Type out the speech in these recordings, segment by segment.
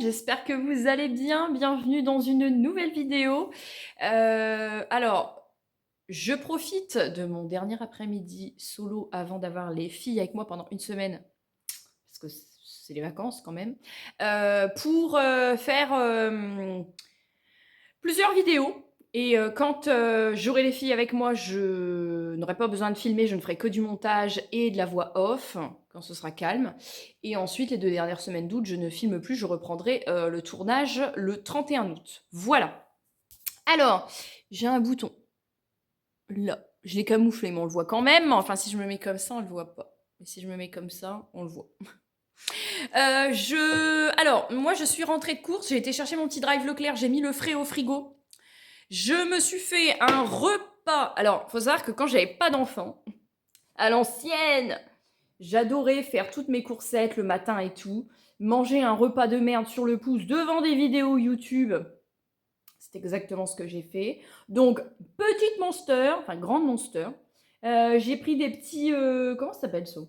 j'espère que vous allez bien. Bienvenue dans une nouvelle vidéo. Alors, je profite de mon dernier après-midi solo avant d'avoir les filles avec moi pendant une semaine, parce que c'est les vacances quand même, pour faire plusieurs vidéos. Et quand j'aurai les filles avec moi, je n'aurai pas besoin de filmer, je ne ferai que du montage et de la voix off, quand ce sera calme. Et ensuite, les 2 dernières semaines d'août, je ne filme plus, je reprendrai le tournage le 31 août. Voilà. Alors, j'ai un bouton. Là, je l'ai camouflé, mais on le voit quand même. Enfin, si je me mets comme ça, on le voit pas. Mais si je me mets comme ça, on le voit. Alors, moi, je suis rentrée de course, j'ai été chercher mon petit drive Leclerc, j'ai mis le frais au frigo. Je me suis fait un repas. Alors, faut savoir que quand j'avais pas d'enfant, à l'ancienne, j'adorais faire toutes mes coursettes le matin et tout, manger un repas de merde sur le pouce devant des vidéos YouTube. C'est exactement ce que j'ai fait. Donc, petite Monster, enfin grande Monster. J'ai pris des petits... comment ça s'appelle ça?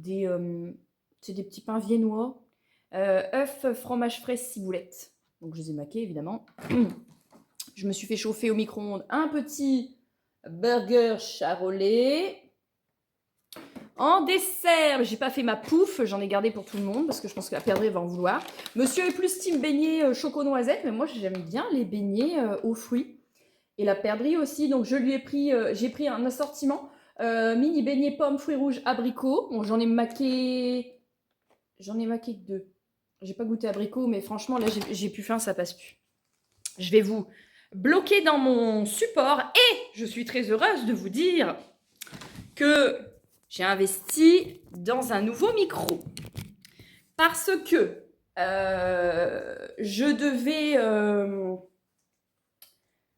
C'est des petits pains viennois. œufs, fromage frais, ciboulette. Donc, je les ai maqués, évidemment. Je me suis fait chauffer au micro-ondes un petit burger charolais. En dessert, j'ai pas fait ma pouffe, j'en ai gardé pour tout le monde parce que je pense que la perdrix va en vouloir. Monsieur est plus team beignet choco-noisette, mais moi j'aime bien les beignets aux fruits. Et la perdrix aussi, donc je lui ai pris, j'ai pris un assortiment mini beignet pommes, fruits rouges, abricots. Bon, j'en ai maqué que 2. J'ai pas goûté abricot, mais franchement là j'ai plus faim, ça passe plus. Je vais vous bloquer dans mon support et je suis très heureuse de vous dire que j'ai investi dans un nouveau micro parce que je devais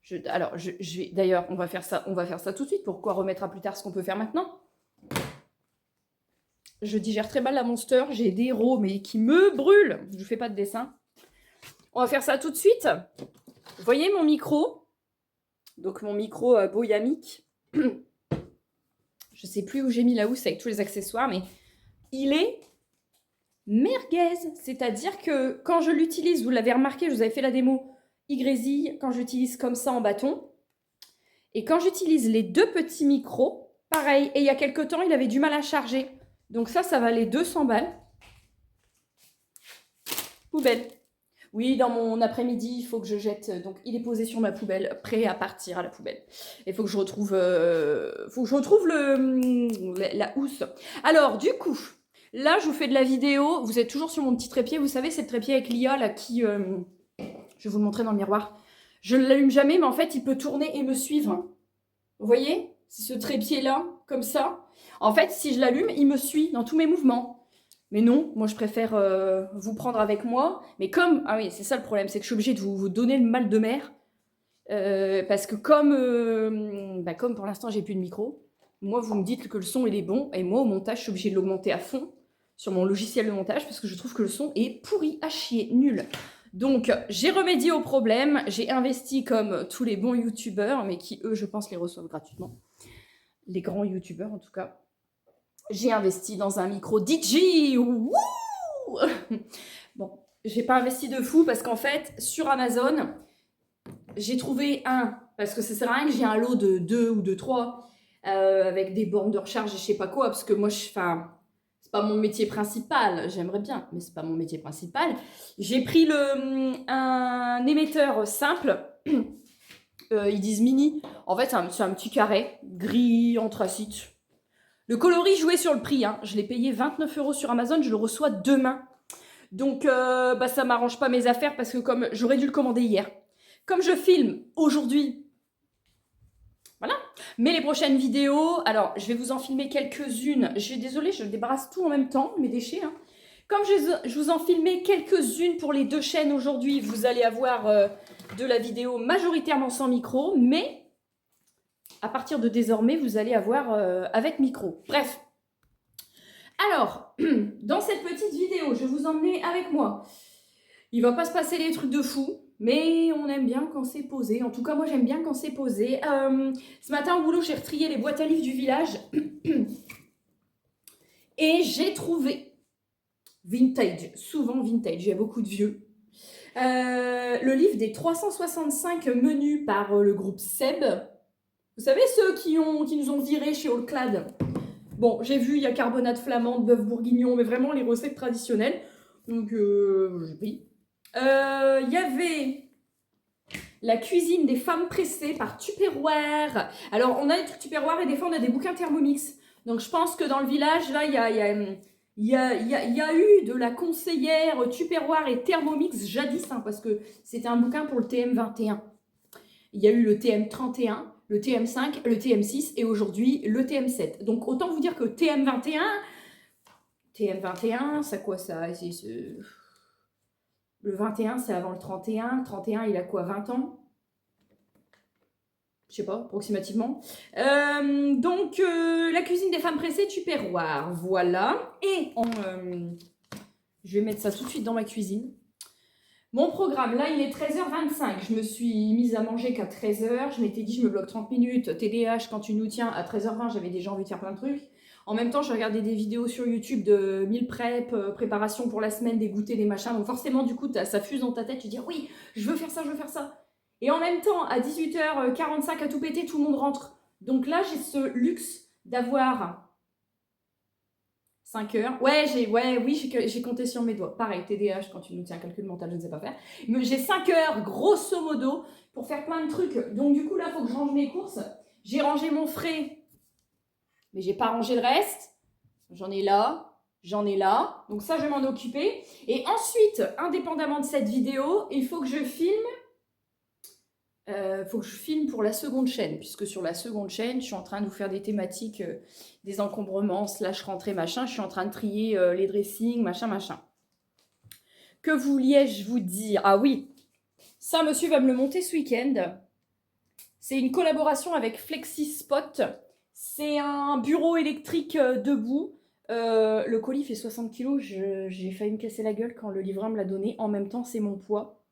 je vais d'ailleurs on va faire ça tout de suite. Pourquoi remettre à plus tard ce qu'on peut faire maintenant? Je digère très mal la Monster, j'ai des rots mais qui me brûlent. Je fais pas de dessin. On va faire ça tout de suite. Vous voyez mon micro? Donc mon micro Boyamic. Je sais plus où j'ai mis la housse avec tous les accessoires, mais il est merguez. C'est-à-dire que quand je l'utilise, vous l'avez remarqué, je vous avais fait la démo, il grésille quand j'utilise comme ça en bâton. Et quand j'utilise les 2 petits micros, pareil. Et il y a quelques temps, il avait du mal à charger. Donc ça valait 200 balles. Poubelle. Oui, dans mon après-midi, il faut que je jette. Donc, il est posé sur ma poubelle, prêt à partir à la poubelle. Il faut que je retrouve, la housse. Alors, du coup, là, je vous fais de la vidéo. Vous êtes toujours sur mon petit trépied. Vous savez, c'est le trépied avec l'IA, là, qui... je vais vous le montrer dans le miroir. Je ne l'allume jamais, mais en fait, il peut tourner et me suivre. Vous voyez? C'est ce trépied-là, comme ça. En fait, si je l'allume, il me suit dans tous mes mouvements. Mais non, moi je préfère vous prendre avec moi. Mais comme... Ah oui, c'est ça le problème, c'est que je suis obligée de vous donner le mal de mer. Parce que comme pour l'instant j'ai plus de micro, moi vous me dites que le son il est bon. Et moi au montage je suis obligée de l'augmenter à fond sur mon logiciel de montage parce que je trouve que le son est pourri à chier, nul. Donc j'ai remédié au problème. J'ai investi comme tous les bons youtubeurs, mais qui eux je pense les reçoivent gratuitement. Les grands youtubeurs en tout cas. J'ai investi dans un micro DJ. Wouh! Bon, j'ai pas investi de fou parce qu'en fait, sur Amazon, j'ai trouvé un, parce que ça sert à rien que j'ai un lot de 2 ou de 3 avec des bornes de recharge et je sais pas quoi, parce que moi, c'est pas mon métier principal. J'aimerais bien, mais c'est pas mon métier principal. J'ai pris un émetteur simple. Ils disent mini. En fait, c'est un petit carré gris anthracite. Le coloris jouait sur le prix, hein. Je l'ai payé 29 € sur Amazon, je le reçois demain. Donc, ça m'arrange pas mes affaires parce que comme j'aurais dû le commander hier. Comme je filme aujourd'hui, voilà. Mais les prochaines vidéos, alors je vais vous en filmer quelques-unes. Je suis désolée, je débarrasse tout en même temps, mes déchets. Hein. Comme je vous en filmais quelques-unes pour les 2 chaînes aujourd'hui, vous allez avoir de la vidéo majoritairement sans micro, mais... à partir de désormais, vous allez avoir avec micro. Bref. Alors, dans cette petite vidéo, je vais vous emmener avec moi. Il va pas se passer des trucs de fou, mais on aime bien quand c'est posé. En tout cas, moi, j'aime bien quand c'est posé. Ce matin, au boulot, j'ai retrié les boîtes à livres du village. Et j'ai trouvé vintage, souvent vintage, il y a beaucoup de vieux. Le livre des 365 menus par le groupe Seb. Vous savez, ceux qui nous ont virés chez All-Clad. Bon, j'ai vu, il y a carbonate flamande, bœuf bourguignon, mais vraiment les recettes traditionnelles. Donc, oui. Il y avait la cuisine des femmes pressées par Tupperware. Alors, on a des trucs Tupperware et des fois, on a des bouquins Thermomix. Donc, je pense que dans le village, là, il y a eu de la conseillère Tupperware et Thermomix jadis, hein, parce que c'était un bouquin pour le TM21. Il y a eu le TM31, le TM5, le TM6 et aujourd'hui le TM7. Donc autant vous dire que TM21, ça quoi ça? Le 21 c'est avant le 31, le 31 il a quoi, 20 ans? Je sais pas, approximativement. Donc la cuisine des femmes pressées Tupperware, voilà. Et je vais mettre ça tout de suite dans ma cuisine. Mon programme, là, il est 13h25. Je me suis mise à manger qu'à 13h. Je m'étais dit, je me bloque 30 minutes. TDAH, quand tu nous tiens, à 13h20, j'avais déjà envie de faire plein de trucs. En même temps, je regardais des vidéos sur YouTube de meal prep, préparation pour la semaine, des goûters, des machins. Donc forcément, du coup, ça fuse dans ta tête. Tu dis, oui, je veux faire ça, je veux faire ça. Et en même temps, à 18h45, à tout péter, tout le monde rentre. Donc là, j'ai ce luxe d'avoir 5 heures. Oui, j'ai compté sur mes doigts. Pareil, TDAH, quand tu nous tiens un calcul mental, je ne sais pas faire. Mais j'ai 5 heures, grosso modo, pour faire plein de trucs. Donc, du coup, là, il faut que je range mes courses. J'ai rangé mon frais, mais j'ai pas rangé le reste. J'en ai là. Donc, ça, je vais m'en occuper. Et ensuite, indépendamment de cette vidéo, il faut que je filme. Pour la seconde chaîne, puisque sur la seconde chaîne, je suis en train de vous faire des thématiques, des encombrements, / rentrée, machin. Je suis en train de trier les dressings, machin. Que vouliez-je vous dire? Ah oui, ça, monsieur va me le monter ce week-end. C'est une collaboration avec FlexiSpot. C'est un bureau électrique debout. Le colis fait 60 kg. J'ai failli me casser la gueule quand le livreur me l'a donné. En même temps, c'est mon poids.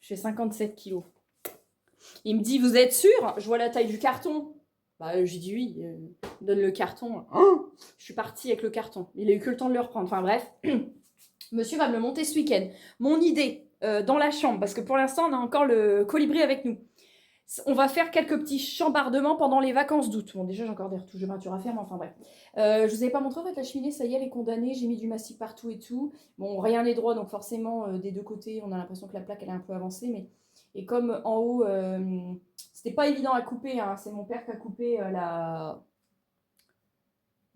Je fais 57 kilos. Il me dit, vous êtes sûr? Je vois la taille du carton. Bah, j'ai dit oui, donne le carton. Je suis partie avec le carton. Il a eu que le temps de le reprendre. Enfin bref, monsieur va me le monter ce week-end. Mon idée, dans la chambre, parce que pour l'instant, on a encore le colibri avec nous. On va faire quelques petits chambardements pendant les vacances d'août. Bon, déjà, j'ai encore des retouches de peinture à faire, mais enfin bref. Je vous avais pas montré, en fait, la cheminée, ça y est, elle est condamnée. J'ai mis du mastic partout et tout. Bon, rien n'est droit, donc forcément, des deux côtés, on a l'impression que la plaque, elle est un peu avancée. Mais... Et comme en haut, c'était pas évident à couper, hein. C'est mon père qui a coupé la...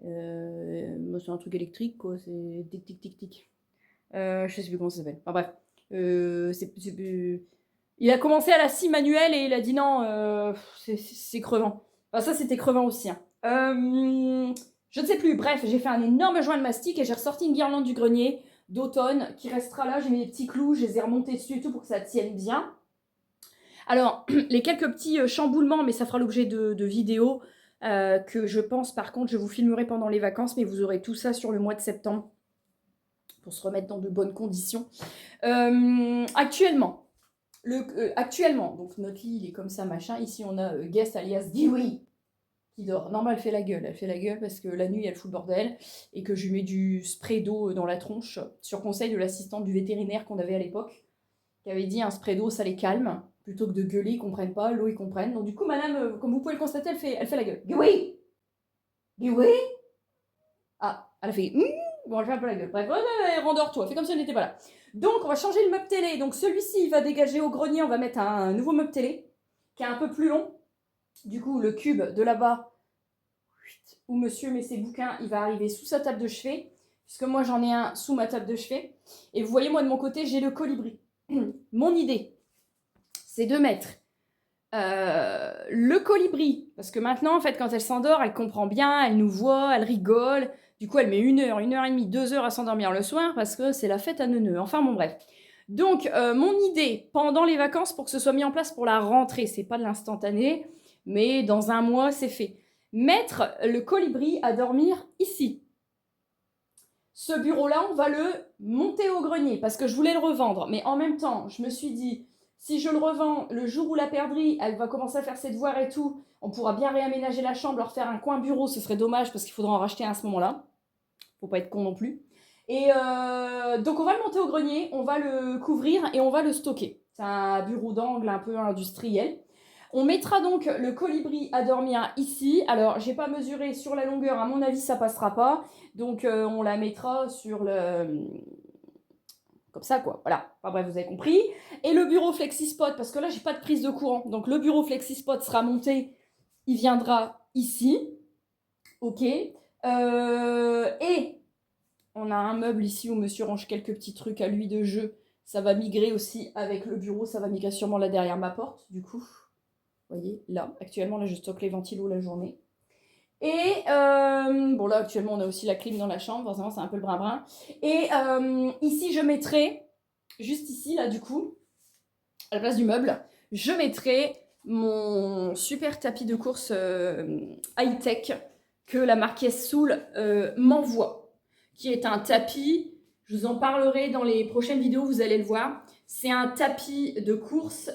c'est un truc électrique, quoi. C'est tic. Je sais plus comment ça s'appelle. Enfin bref. Il a commencé à la scie manuelle et il a dit non, c'est crevant. Enfin, ça, c'était crevant aussi. Hein. Je ne sais plus. Bref, j'ai fait un énorme joint de mastic et j'ai ressorti une guirlande du grenier d'automne qui restera là. J'ai mis des petits clous, je les ai remontés dessus et tout pour que ça tienne bien. Alors, les quelques petits chamboulements, mais ça fera l'objet de vidéos que je pense, par contre, je vous filmerai pendant les vacances, mais vous aurez tout ça sur le mois de septembre pour se remettre dans de bonnes conditions. Actuellement, donc notre lit, il est comme ça, machin. Ici, on a Guest alias Dewey qui dort. Normal, elle fait la gueule parce que la nuit, elle fout le bordel et que je lui mets du spray d'eau dans la tronche sur conseil de l'assistante du vétérinaire qu'on avait à l'époque, qui avait dit un spray d'eau, ça les calme, plutôt que de gueuler, ils comprennent pas, l'eau, ils comprennent. Donc du coup, madame, comme vous pouvez le constater, elle fait la gueule. Dewey! Ah, elle a fait bon, elle fait un peu la gueule. Bref, rendors-toi, fais comme si elle n'était pas là. Donc, on va changer le meuble télé. Donc, celui-ci, il va dégager au grenier. On va mettre un nouveau meuble télé qui est un peu plus long. Du coup, le cube de là-bas, où monsieur met ses bouquins, il va arriver sous sa table de chevet. Puisque moi, j'en ai un sous ma table de chevet. Et vous voyez, moi, de mon côté, j'ai le colibri. Mon idée, c'est de mettre le colibri. Parce que maintenant, en fait, quand elle s'endort, elle comprend bien, elle nous voit, elle rigole. Du coup, elle met 1 heure, 1h30, 2 heures à s'endormir le soir parce que c'est la fête à neuneux. Enfin, bon, bref. Donc, mon idée, pendant les vacances, pour que ce soit mis en place pour la rentrée, c'est pas de l'instantané, mais dans un mois, c'est fait. Mettre le colibri à dormir ici. Ce bureau-là, on va le monter au grenier parce que je voulais le revendre. Mais en même temps, je me suis dit, si je le revends, le jour où la perdrix, elle va commencer à faire ses devoirs et tout, on pourra bien réaménager la chambre, leur faire un coin bureau, ce serait dommage parce qu'il faudra en racheter un à ce moment-là. Faut pas être con non plus. Et donc, on va le monter au grenier, on va le couvrir et on va le stocker. C'est un bureau d'angle un peu industriel. On mettra donc le colibri à dormir ici. Alors, j'ai pas mesuré sur la longueur, à mon avis, ça passera pas. Donc, on la mettra sur le... Comme ça, quoi. Voilà. Enfin bref, vous avez compris. Et le bureau FlexiSpot, parce que là, j'ai pas de prise de courant. Donc, le bureau FlexiSpot sera monté. Il viendra ici. OK. Et on a un meuble ici où monsieur range quelques petits trucs à lui de jeu. Ça va migrer aussi avec le bureau. Ça va migrer sûrement là derrière ma porte, du coup. Vous voyez, là. Actuellement, là, je stocke les ventilos la journée. Et bon, là, actuellement, on a aussi la clim dans la chambre. Forcément, c'est un peu le brin-brin. Et ici, je mettrai, juste ici, là, du coup, à la place du meuble, je mettrai mon super tapis de course high-tech que la marque Soul m'envoie, qui est un tapis, je vous en parlerai dans les prochaines vidéos, vous allez le voir. C'est un tapis de course...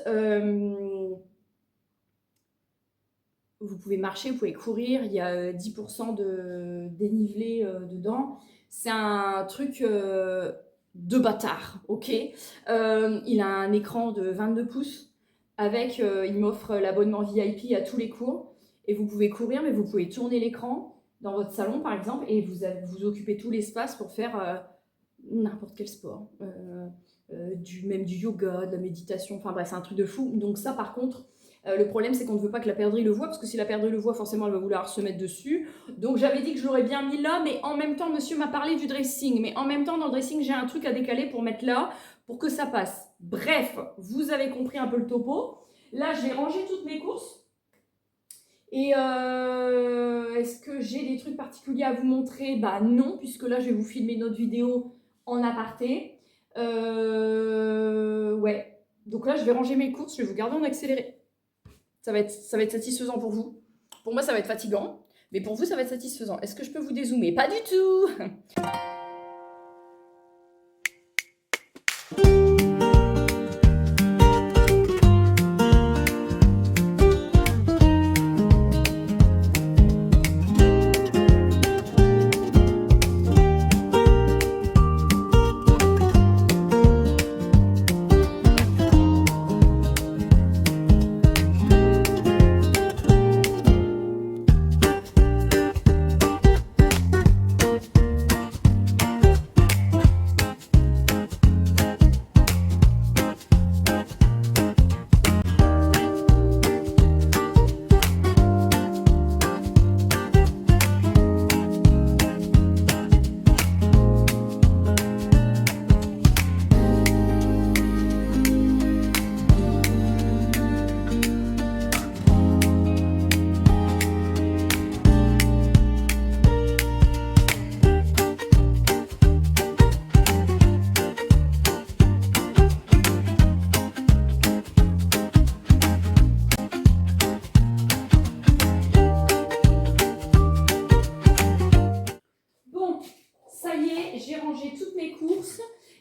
vous pouvez marcher, vous pouvez courir, il y a 10% de dénivelé dedans. C'est un truc de bâtard, ok. Il a un écran de 22 pouces, avec, il m'offre l'abonnement VIP à tous les cours, et vous pouvez courir, mais vous pouvez tourner l'écran dans votre salon, par exemple, et vous occupez tout l'espace pour faire n'importe quel sport. Même du yoga, de la méditation, enfin bref, c'est un truc de fou. Donc ça, par contre... le problème, c'est qu'on ne veut pas que la perdrix le voie, parce que si la perdrix le voit, forcément, elle va vouloir se mettre dessus. Donc, j'avais dit que je l'aurais bien mis là, mais en même temps, monsieur m'a parlé du dressing. Mais en même temps, dans le dressing, j'ai un truc à décaler pour mettre là, pour que ça passe. Bref, vous avez compris un peu le topo. Là, j'ai rangé toutes mes courses. Et est-ce que j'ai des trucs particuliers à vous montrer? Bah non, puisque là, je vais vous filmer notre vidéo en aparté. Ouais. Donc là, je vais ranger mes courses, je vais vous garder en accéléré. Ça va être satisfaisant pour vous. Pour moi, ça va être fatigant. Mais pour vous, ça va être satisfaisant. Est-ce que je peux vous dézoomer? Pas du tout.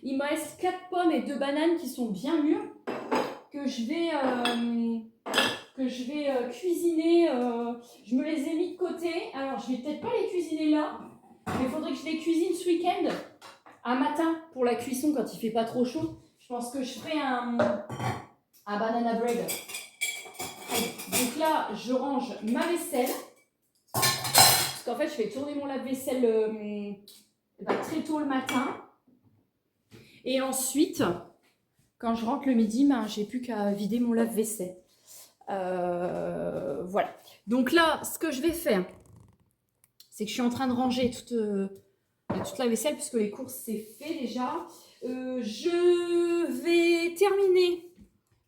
Il me reste 4 pommes et 2 bananes qui sont bien mûres, que je vais cuisiner. Je me les ai mis de côté. Alors, je vais peut-être pas les cuisiner là, mais il faudrait que je les cuisine ce week-end, un matin, pour la cuisson quand il fait pas trop chaud. Je pense que je ferai un banana bread. Donc là, je range ma vaisselle. Parce qu'en fait, je fais tourner mon lave-vaisselle très tôt le matin. Et ensuite, quand je rentre le midi, j'ai plus qu'à vider mon lave-vaisselle. Voilà. Donc là, ce que je vais faire, c'est que je suis en train de ranger toute la vaisselle, puisque les courses, c'est fait déjà. Je vais terminer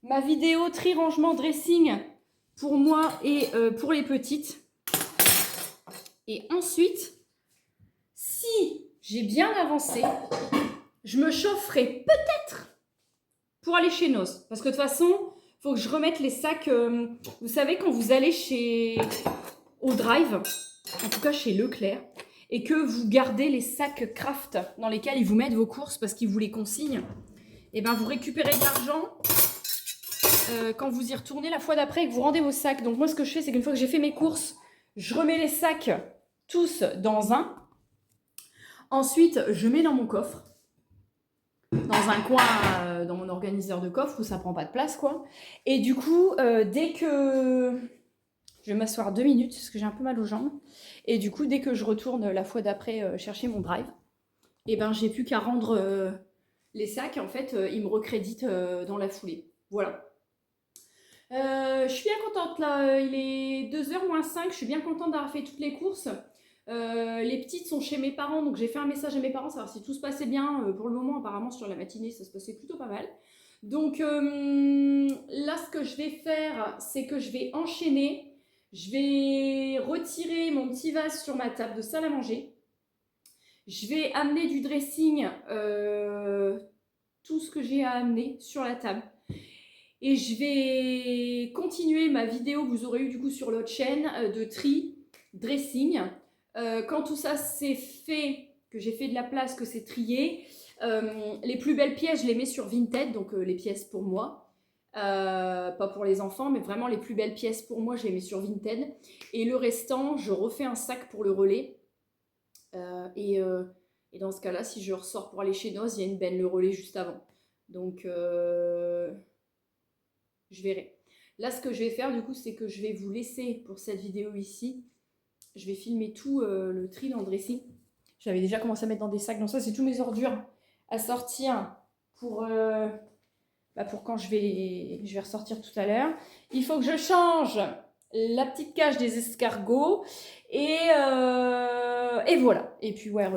ma vidéo tri rangement dressing pour moi et pour les petites. Et ensuite, si j'ai bien avancé, je me chaufferai peut-être pour aller chez Noz. Parce que de toute façon, il faut que je remette les sacs. Vous savez, quand vous allez au Drive, en tout cas chez Leclerc, et que vous gardez les sacs craft dans lesquels ils vous mettent vos courses parce qu'ils vous les consignent, et ben vous récupérez de l'argent quand vous y retournez la fois d'après et que vous rendez vos sacs. Donc moi, ce que je fais, c'est qu'une fois que j'ai fait mes courses, je remets les sacs tous dans un. Ensuite, je mets dans mon coffre, dans un coin, dans mon organiseur de coffre où ça prend pas de place, quoi. Et du coup, dès que... Je vais m'asseoir 2 minutes parce que j'ai un peu mal aux jambes. Et du coup, dès que je retourne la fois d'après chercher mon drive, et ben j'ai plus qu'à rendre les sacs. En fait, ils me recréditent dans la foulée. Voilà. Je suis bien contente là, il est 2h moins 5, je suis bien contente d'avoir fait toutes les courses. Les petites sont chez mes parents, donc j'ai fait un message à mes parents, savoir si tout se passait bien. Pour le moment, apparemment, sur la matinée, ça se passait plutôt pas mal. Donc là, ce que je vais faire, c'est que je vais enchaîner. Je vais retirer mon petit vase sur ma table de salle à manger. Je vais amener du dressing, tout ce que j'ai à amener sur la table. Et je vais continuer ma vidéo que vous aurez eu du coup sur l'autre chaîne de tri, dressing. Quand tout ça c'est fait, que j'ai fait de la place, que c'est trié, les plus belles pièces, je les mets sur Vinted, donc les pièces pour moi. Pas pour les enfants, mais vraiment les plus belles pièces pour moi, je les mets sur Vinted. Et le restant, je refais un sac pour le relais. Et dans ce cas-là, si je ressors pour aller chez Noz, il y a une benne le relais juste avant. Donc, je verrai. Là, ce que je vais faire, du coup, c'est que je vais vous laisser pour cette vidéo ici. Je vais filmer tout le tri dans le dressing. J'avais déjà commencé à mettre dans des sacs. Donc ça, c'est tous mes ordures à sortir pour quand je vais ressortir tout à l'heure. Il faut que je change la petite cage des escargots. Et voilà. Et puis, ouais,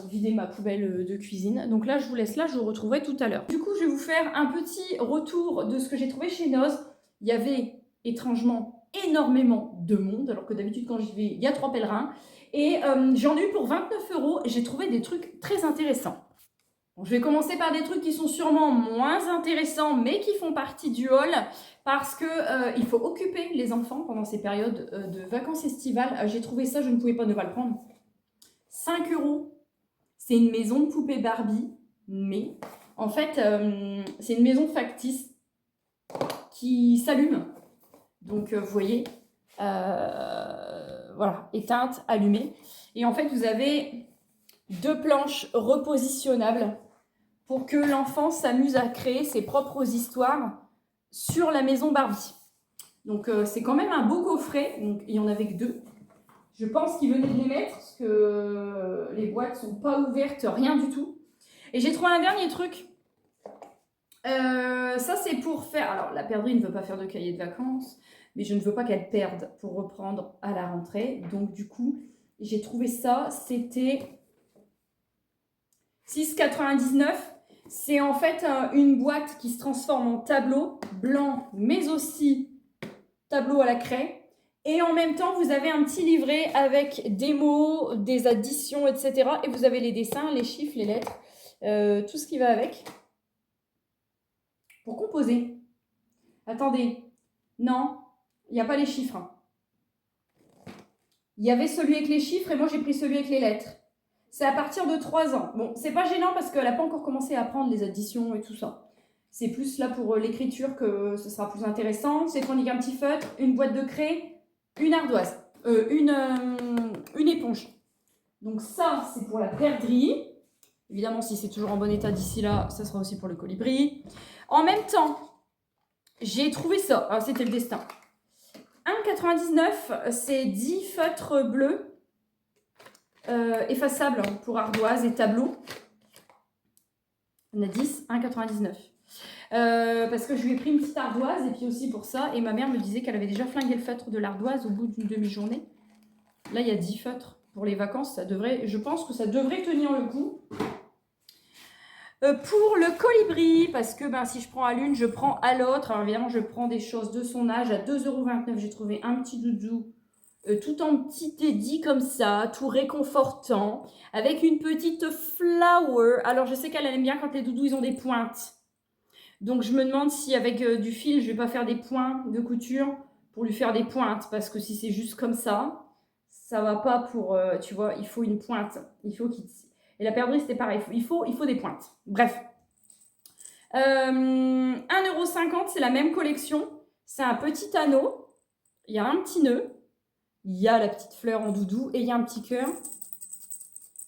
vider ma poubelle de cuisine. Donc là, je vous laisse là. Je vous retrouverai tout à l'heure. Du coup, je vais vous faire un petit retour de ce que j'ai trouvé chez Noz. Il y avait étrangement énormément de monde. Alors que d'habitude, quand j'y vais, il y a 3 pèlerins. Et j'en ai eu pour 29 €. Et j'ai trouvé des trucs très intéressants. Bon, je vais commencer par des trucs qui sont sûrement moins intéressants, mais qui font partie du haul, parce que il faut occuper les enfants pendant ces périodes de vacances estivales. J'ai trouvé ça, je ne pouvais pas ne pas le prendre. 5 €. C'est une maison de poupée Barbie, mais en fait, c'est une maison factice qui s'allume. Donc, vous voyez, voilà, éteinte, allumée. Et en fait, vous avez 2 planches repositionnables pour que l'enfant s'amuse à créer ses propres histoires sur la maison Barbie. Donc, c'est quand même un beau coffret. Donc, il n'y en avait que 2. Je pense qu'ils venaient de les mettre parce que les boîtes sont pas ouvertes, rien du tout. Et j'ai trouvé un dernier truc. Ça, c'est pour faire... Alors, la perdrix ne veut pas faire de cahier de vacances, mais je ne veux pas qu'elle perde pour reprendre à la rentrée. Donc, du coup, j'ai trouvé ça. C'était 6,99 €. C'est en fait une boîte qui se transforme en tableau blanc, mais aussi tableau à la craie. Et en même temps, vous avez un petit livret avec des mots, des additions, etc. Et vous avez les dessins, les chiffres, les lettres, tout ce qui va avec. Pour composer. Attendez. Non, il n'y a pas les chiffres. Il y avait celui avec les chiffres et moi j'ai pris celui avec les lettres. C'est à partir de 3 ans. Bon, c'est pas gênant parce qu'elle n'a pas encore commencé à apprendre les additions et tout ça. C'est plus là pour l'écriture que ce sera plus intéressant. C'est chronique un petit feutre, une boîte de craie, une ardoise, une éponge. Donc ça, c'est pour la perdrix. Évidemment, si c'est toujours en bon état d'ici là, ça sera aussi pour le colibri. En même temps, j'ai trouvé ça. Ah, c'était le destin. 1,99 €, c'est 10 feutres bleus. Effaçable pour ardoise et tableau. On a 10, 1,99 €. Parce que je lui ai pris une petite ardoise et puis aussi pour ça. Et ma mère me disait qu'elle avait déjà flingué le feutre de l'ardoise au bout d'une demi-journée. Là, il y a 10 feutres pour les vacances. Ça devrait, je pense que ça devrait tenir le coup. Pour le colibri, parce que si je prends à l'une, je prends à l'autre. Alors évidemment, je prends des choses de son âge. À 2,29 €, j'ai trouvé un petit doudou. Tout en petit édit comme ça, tout réconfortant, avec une petite flower. Alors, je sais qu'elle aime bien quand les doudous, ils ont des pointes. Donc, je me demande si avec du fil, je vais pas faire des points de couture pour lui faire des pointes. Parce que si c'est juste comme ça, ça va pas pour... tu vois, il faut une pointe. Il faut qu'il... Et la perdrix, c'était pareil. Il faut des pointes. Bref. 1,50 €, c'est la même collection. C'est un petit anneau. Il y a un petit nœud. Il y a la petite fleur en doudou et il y a un petit cœur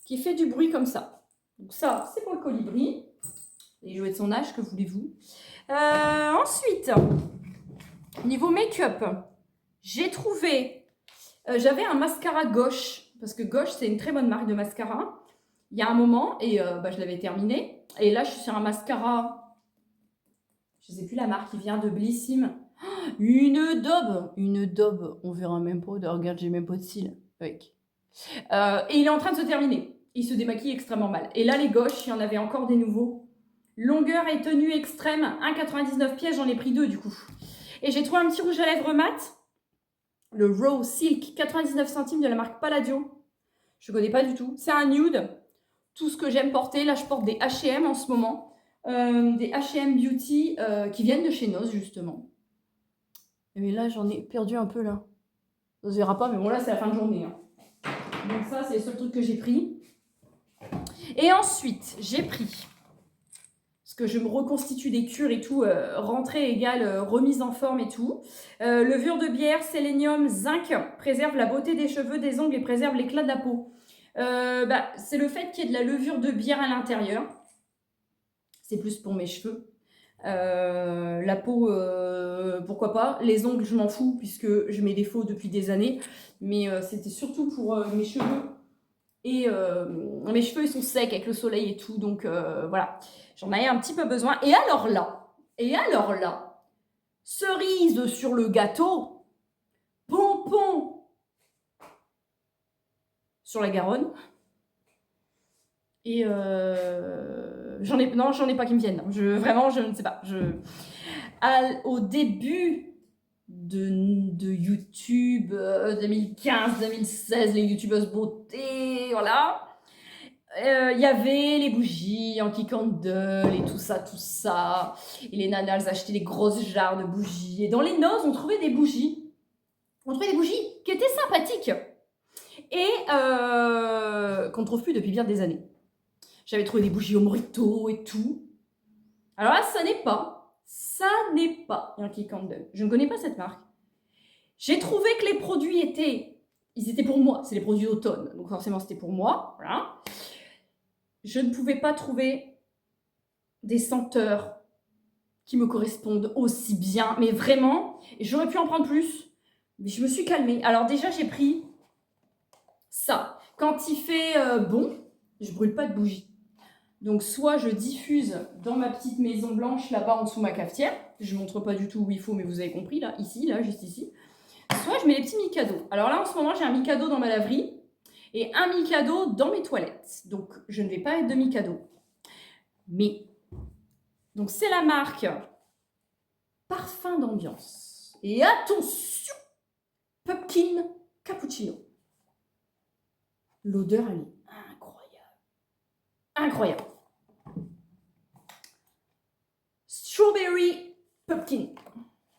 qui qui fait du bruit comme ça. Donc ça, c'est pour le colibri. Les jouets de son âge, que voulez-vous. Ensuite, niveau make-up, j'ai trouvé... j'avais un mascara Gauche, parce que Gauche, c'est une très bonne marque de mascara. Il y a un moment, et je l'avais terminé. Et là, je suis sur un mascara, je ne sais plus la marque, qui vient de Blissim. Une daube. On verra même pas. Regarde, j'ai même pas de cils avec. Et il est en train de se terminer. Il se démaquille extrêmement mal. Et là, les Gauches, il y en avait encore des nouveaux. Longueur et tenue extrême, 1,99 pièces, j'en ai pris 2 du coup. Et j'ai trouvé un petit rouge à lèvres mat, le Raw Silk, 99 centimes de la marque Palladio. Je ne connais pas du tout. C'est un nude. Tout ce que j'aime porter, là je porte des H&M en ce moment. Des H&M Beauty qui viennent de chez Noz justement. Mais là j'en ai perdu un peu là. Ça se verra pas, mais bon là c'est la fin de journée. Hein. Donc ça c'est le seul truc que j'ai pris. Et ensuite j'ai pris... que je me reconstitue des cures et tout, rentrée égale remise en forme et tout. Levure de bière, sélénium, zinc, préserve la beauté des cheveux, des ongles et préserve l'éclat de la peau. C'est le fait qu'il y ait de la levure de bière à l'intérieur. C'est plus pour mes cheveux. La peau, pourquoi pas. Les ongles, je m'en fous puisque je mets des faux depuis des années. Mais c'était surtout pour mes cheveux. Et mes cheveux, ils sont secs avec le soleil et tout. Donc voilà. J'en avais un petit peu besoin. Et alors là, cerise sur le gâteau, pompon sur la Garonne. Et j'en ai pas qui me viennent. Vraiment, je ne sais pas. Au début de YouTube, 2015, 2016, les youtubeuses beauté, voilà. Il y avait les bougies, Yankee Candle et tout ça. Et les nanas, elles achetaient des grosses jarres de bougies. Et dans les noces, on trouvait des bougies. Qui étaient sympathiques. Et qu'on ne trouve plus depuis bien des années. J'avais trouvé des bougies au Morito et tout. Alors là, ça n'est pas Yankee Candle. Je ne connais pas cette marque. J'ai trouvé que les produits ils étaient pour moi. C'est les produits d'automne. Donc forcément, c'était pour moi. Voilà. Je ne pouvais pas trouver des senteurs qui me correspondent aussi bien. Mais vraiment, j'aurais pu en prendre plus. Mais je me suis calmée. Alors déjà, j'ai pris ça. Quand il fait bon, je brûle pas de bougie. Donc soit je diffuse dans ma petite maison blanche là-bas en dessous de ma cafetière. Je ne montre pas du tout où il faut, mais vous avez compris, là, ici, là, juste ici. Soit je mets les petits Mikado. Alors là, en ce moment, j'ai un Mikado dans ma laverie. Et un Mikado dans mes toilettes. Donc, je ne vais pas être de Mikado. Mais, donc c'est la marque Parfum d'ambiance. Et attention, Pumpkin Cappuccino. L'odeur, elle est incroyable. Incroyable. Strawberry Pumpkin.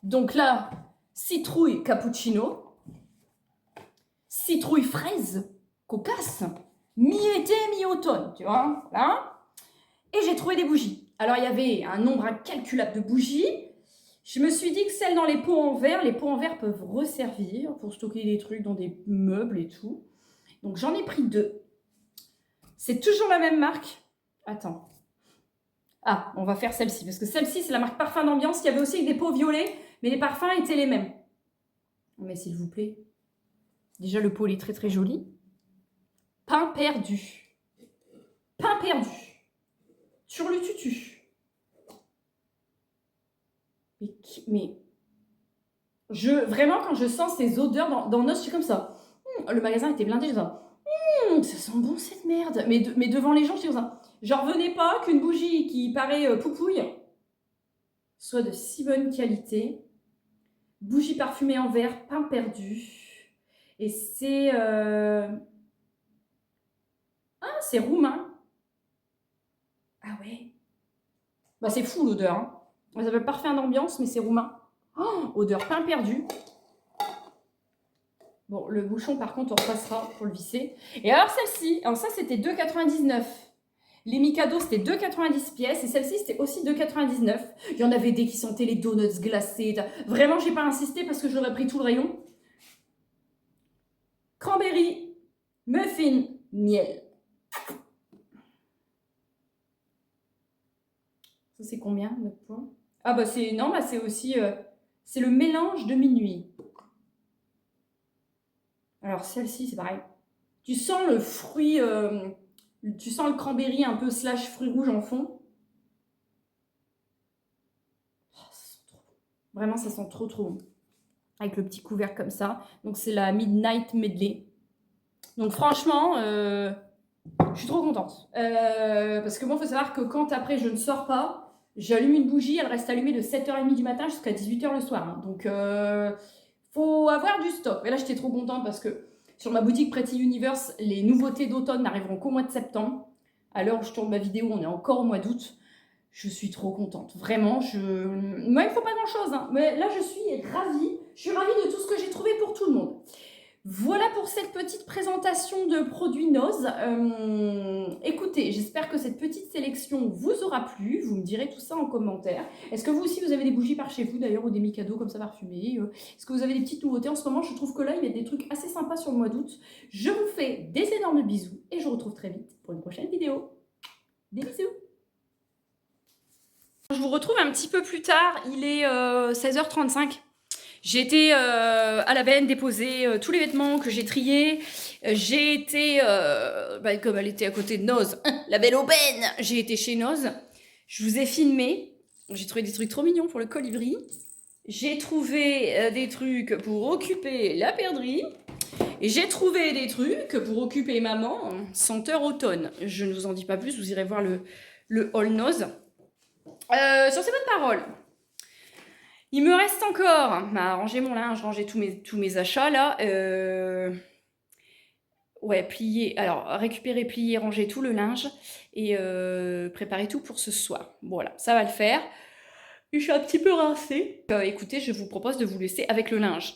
Donc là, citrouille cappuccino. Citrouille fraise. Cocasse, mi-été, mi-automne, tu vois, là. Et j'ai trouvé des bougies. Alors, il y avait un nombre incalculable de bougies. Je me suis dit que celles dans les pots en verre peuvent resservir pour stocker des trucs dans des meubles et tout. Donc, j'en ai pris 2. C'est toujours la même marque. Attends. Ah, on va faire celle-ci, parce que celle-ci, c'est la marque Parfum d'ambiance. Il y avait aussi des pots violets, mais les parfums étaient les mêmes. Mais s'il vous plaît. Déjà, le pot, il est très, très joli. Pain perdu. Pain perdu. Sur le tutu. Mais vraiment, quand je sens ces odeurs dans Noz, je suis comme ça. Le magasin était blindé, je dis ça. Ça sent bon cette merde. Mais devant les gens, je dis comme ça. J'en revenais pas qu'une bougie qui paraît poupouille soit de si bonne qualité. Bougie parfumée en verre, pain perdu. Et c'est... Ah, c'est roumain. Ah ouais. Bah, c'est fou l'odeur. Hein. Ça s'appelle Parfum d'ambiance, mais c'est roumain. Oh, odeur pain perdu. Bon, le bouchon, par contre, on repassera pour le visser. Et alors, celle-ci, alors ça, c'était 2,99. Les Mikado, c'était 2,90 pièces. Et celle-ci, c'était aussi 2,99. Il y en avait des qui sentaient les donuts glacés. Vraiment, j'ai pas insisté parce que j'aurais pris tout le rayon. Cranberry, muffin, miel. c'est combien de points? Ah bah c'est... Non, bah c'est aussi... c'est le mélange de minuit. Alors celle-ci, c'est pareil. Tu sens le fruit... tu sens le cranberry un peu slash fruit rouge en fond. Oh, ça sent trop bon. Vraiment, ça sent trop bon. Avec le petit couvercle comme ça. Donc c'est la Midnight Medley. Donc franchement, je suis trop contente. Parce que moi, il faut savoir que quand après je ne sors pas, j'allume une bougie, elle reste allumée de 7h30 du matin jusqu'à 18h le soir. Hein. Donc faut avoir du stock. Et là, j'étais trop contente parce que sur ma boutique Pretty Universe, les nouveautés d'automne n'arriveront qu'au mois de septembre. À l'heure où je tourne ma vidéo, on est encore au mois d'août. Je suis trop contente. Vraiment, moi, il ne faut pas grand-chose. Hein. Mais là, je suis ravie. Je suis ravie de tout ce que j'ai trouvé pour tout le monde. Voilà pour cette petite présentation de produits Nose. Écoutez, j'espère que cette petite sélection vous aura plu. Vous me direz tout ça en commentaire. Est-ce que vous aussi, vous avez des bougies par chez vous d'ailleurs ou des mi-cadeaux comme ça parfumés? Est-ce que vous avez des petites nouveautés en ce moment? Je trouve que là, il y a des trucs assez sympas sur le mois d'août. Je vous fais des énormes bisous et je vous retrouve très vite pour une prochaine vidéo. Des bisous! Je vous retrouve un petit peu plus tard. Il est 16h35. J'ai été à la benne déposer tous les vêtements que j'ai triés. J'ai été, comme elle était à côté de Noz, la belle aubaine, j'ai été chez Noz. Je vous ai filmé. J'ai trouvé des trucs trop mignons pour le colibri. J'ai trouvé des trucs pour occuper la perdrix. Et j'ai trouvé des trucs pour occuper maman, senteur automne. Je ne vous en dis pas plus, vous irez voir le haul Noz. Sur ces bonnes paroles. Il me reste encore à ranger mon linge, ranger tous mes achats là. Ouais, plier. Alors, récupérer, plier, ranger tout le linge et préparer tout pour ce soir. Voilà, ça va le faire. Je suis un petit peu rincée. Écoutez, je vous propose de vous laisser avec le linge.